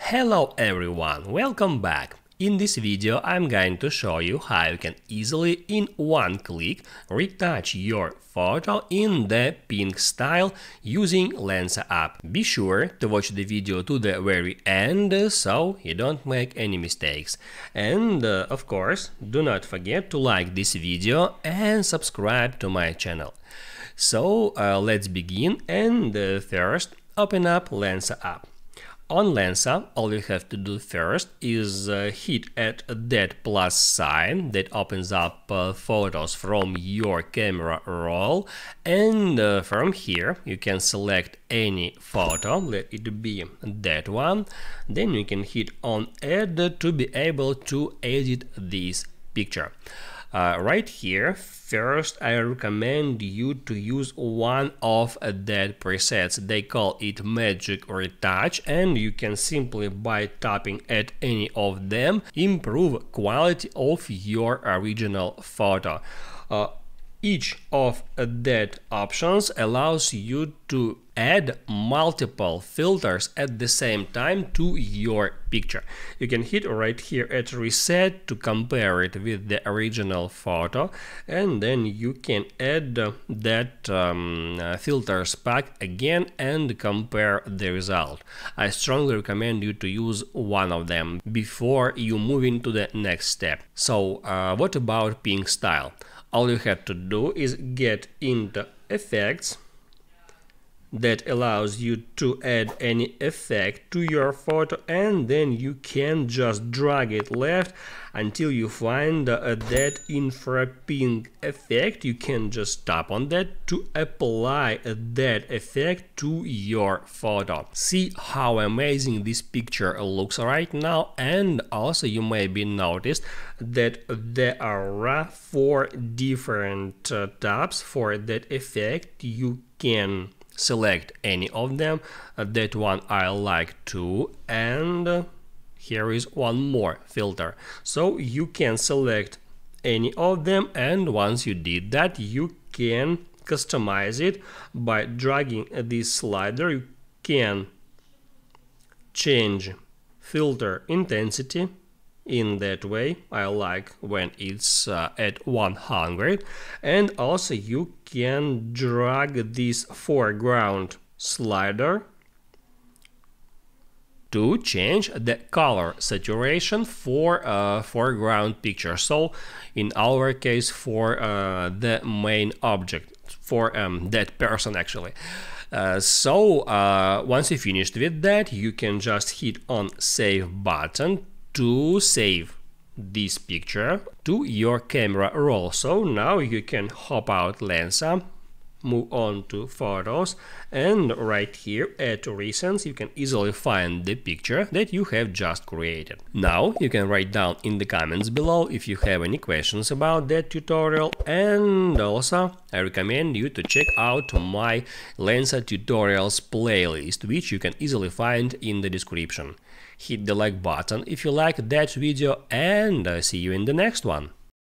Hello everyone, welcome back. In this video I'm going to show you how you can easily in one click retouch your photo in the pink style using Lensa app. Be sure to watch the video to the very end so you don't make any mistakes. And of course, do not forget to like this video and subscribe to my channel. So let's begin, and first open up Lensa app. On Lensa, all you have to do first is hit at that plus sign that opens up photos from your camera roll, and from here you can select any photo, let it be that one. Then you can hit on add to be able to edit this picture. Right here, first I recommend you to use one of that presets. They call it Magic Retouch, and you can simply by tapping at any of them improve quality of your original photo. Each of that options allows you to add multiple filters at the same time to your picture. You can hit right here at reset to compare it with the original photo, and then you can add that filters pack again and compare the result. I strongly recommend you to use one of them before you move into the next step. So what about pink style? All you have to do is get into effects. That allows you to add any effect to your photo, and then you can just drag it left until you find that infra pink effect. You can just tap on that to apply that effect to your photo. See how amazing this picture looks right now, and also you may be noticed that there are 4 different tabs for that effect. You can select any of them. That one I like too, and here is one more filter. So you can select any of them, and once you did that, you can customize it by dragging this slider. You can change filter intensity. In that way, I like when it's at 100, and also you can drag this foreground slider to change the color saturation for foreground picture. So in our case, for the main object, for that person actually. Once you finished with that, you can just hit on save button to save this picture to your camera roll. So now you can hop out Lensa, move on to photos, and right here at recents you can easily find the picture that you have just created. Now you can write down in the comments below if you have any questions about that tutorial, and also I recommend you to check out my Lensa tutorials playlist, which you can easily find in the description. Hit the like button if you like that video, and see you in the next one.